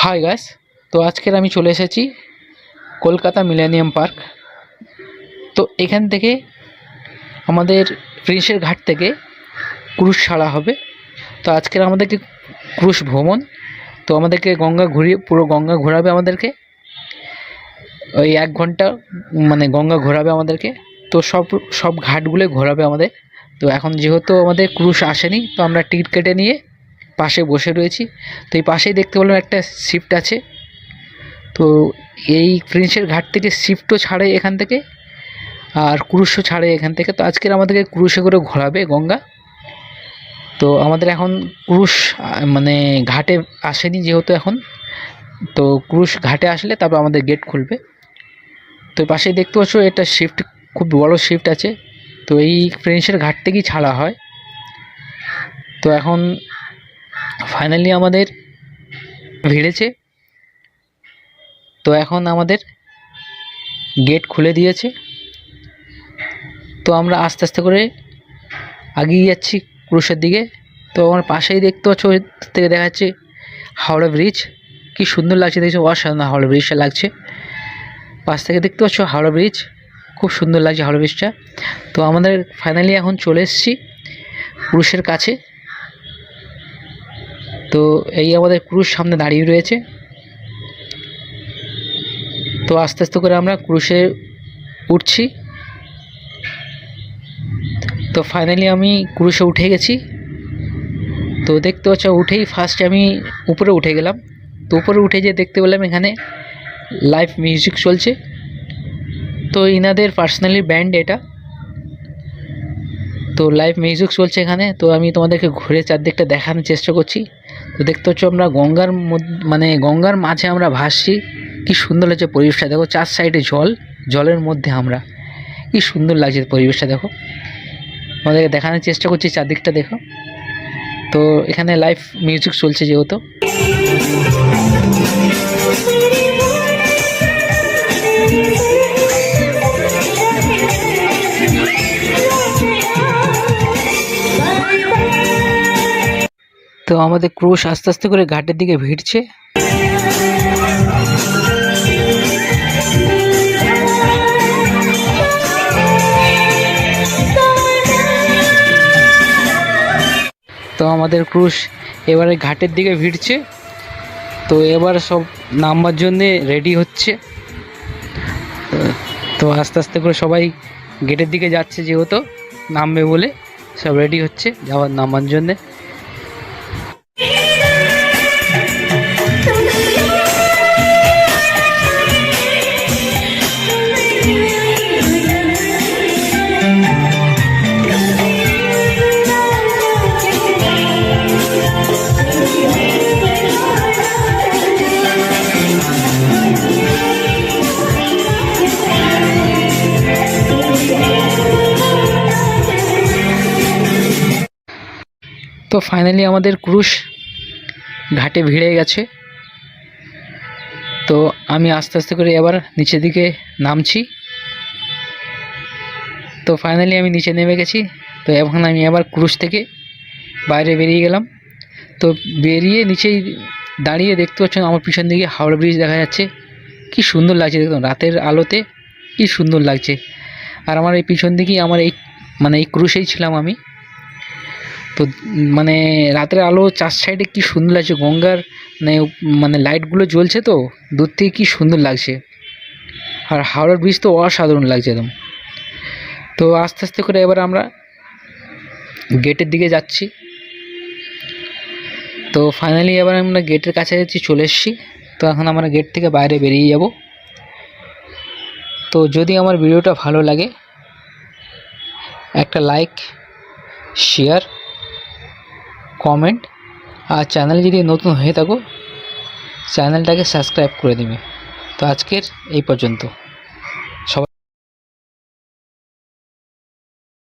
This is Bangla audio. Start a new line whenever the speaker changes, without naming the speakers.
হাই গাইস, তো আজকের আমি চলে এসেছি কলকাতা মিলেনিয়াম পার্ক। তো এখান থেকে আমাদের প্রিন্সের ঘাট থেকে ক্রুজ ছাড়া হবে। তো আজকের আমাদেরকে ক্রুজ ভ্রমণ, তো আমাদেরকে গঙ্গা ঘুরিয়ে পুরো গঙ্গা ঘোরাবে আমাদেরকে। ওই 1 ঘন্টা মানে গঙ্গা ঘোরাবে আমাদেরকে। তো সব ঘাটগুলো ঘোরাবে আমাদের। তো এখন যেহেতু আমাদের ক্রুজ আসেনি, তো আমরা টিকিট কেটে নিয়ে পাশে বসে রয়েছি। তো এই পাশেই দেখতে পেলাম একটা শিফট আছে। তো এই প্রিন্সের ঘাট থেকে শিফটও ছাড়ে এখান থেকে, আর ক্রুশও ছাড়ে এখান থেকে। তো আজকের আমাদেরকে ক্রুশে করে ঘোরাবে গঙ্গা। তো আমাদের এখন ক্রুশ মানে ঘাটে আসেনি যেহেতু এখন, তো ক্রুশ ঘাটে আসলে তারপর আমাদের গেট খুলবে। তো পাশেই দেখতে পাচ্ছ এটা শিফট, খুব বড় শিফট আছে। তো এই প্রিন্সের ঘাট থেকেই ছাড়া হয়। তো এখন ফাইনালি আমাদের ভিড়েছে। তো এখন আমাদের গেট খুলে দিয়েছে। তো আমরা আস্তে আস্তে করে এগিয়ে যাচ্ছি ক্রুশের দিকে। তো আমার পাশেই দেখতে পাচ্ছ থেকে দেখা যাচ্ছে হাওড়া ব্রিজ। কি সুন্দর লাগছে দেখছো, অসাধারণ হাওড়া ব্রিজটা লাগছে। পাশ থেকে দেখতে পাচ্ছ হাওড়া ব্রিজ, খুব সুন্দর লাগছে হাওড়া ব্রিজটা। তো আমাদের ফাইনালি এখন চলে এসেছি ক্রুশের কাছে। তো এই আমাদের ক্রুশ সামনে দাঁড়িয়ে রয়েছে। তো আস্তে আস্তে করে আমরা ক্রুশে উঠছি। তো ফাইনালি আমি ক্রুশে উঠে গেছি। তো দেখতে পাচ্ছ উঠেই ফার্স্টে আমি উপরে উঠে গেলাম। তো উপরে উঠে যে দেখতে পেলাম এখানে লাইভ মিউজিক চলছে। তো ইনাদের পার্সোনালি ব্যান্ড এটা। তো লাইভ মিউজিক চলছে এখানে। তো আমি তোমাদেরকে ঘুরে চারদিকটা দেখানোর চেষ্টা করছি। তো দেখতে পাচ্ছ আমরা গঙ্গার মানে গঙ্গার মাঝে আমরা ভাসছি। কি সুন্দর লাগছে পরিবেশটা, দেখো 4 সাইডে জল, জলের মধ্যে আমরা, কি সুন্দর লাগছে পরিবেশটা দেখো। আমাদেরকে দেখানোর চেষ্টা করছি চারদিকটা দেখো। তো এখানে লাইভ মিউজিক চলছে যেহেতু। তো আমাদের ক্রুশ আস্তে আস্তে করে ঘাটের দিকে ভিড়ছে। তো আমাদের ক্রুশ এবারে ঘাটের দিকে ভিড়ছে। তো এবার সব নামবার জন্যে রেডি হচ্ছে। তো আস্তে আস্তে করে সবাই গেটের দিকে যাচ্ছে যেহেতু নামবে বলে, সব রেডি হচ্ছে নামার জন্যে। তো ফাইনালি আমাদের ক্রুশ ঘাটে ভিড়ে গেছে। তো আমি আস্তে আস্তে করে এবার নিচের দিকে নামছি। তো ফাইনালি আমি নিচে নেমে গেছি। তো এখন আমি আবার ক্রুশ থেকে বাইরে বেরিয়ে গেলাম। তো বেরিয়ে নিচেই দাঁড়িয়ে দেখতে পাচ্ছেন আমার পিছন দিকে হাওড়া ব্রিজ দেখা যাচ্ছে। কি সুন্দর লাগছে দেখুন, রাতের আলোতে কি সুন্দর লাগছে। আর আমার এই পিছন দিকেই আমার এই এই ক্রুশেই ছিলাম আমি। তো রাতের আলো 4 সাইডে কি সুন্দর লাগছে, গঙ্গার লাইটগুলো জ্বলছে। তো দূর থেকে কি সুন্দর লাগছে। আর হাওড়া ব্রিজ তো অসাধারণ লাগছে একদম। তো আস্তে আস্তে করে এবার আমরা গেটের দিকে যাচ্ছি। তো ফাইনালি এবার আমরা গেটের কাছাকাছি চলে এসেছি। তো এখন আমরা গেট থেকে বাইরে বেরিয়ে যাব। তো যদি আমার ভিডিওটা ভালো লাগে একটা লাইক, শেয়ার, কমেন্ট, আর চ্যানেল যদি নতুন হয়ে থাকো চ্যানেলটাকে সাবস্ক্রাইব করে দিবে। তো আজকের এই পর্যন্ত।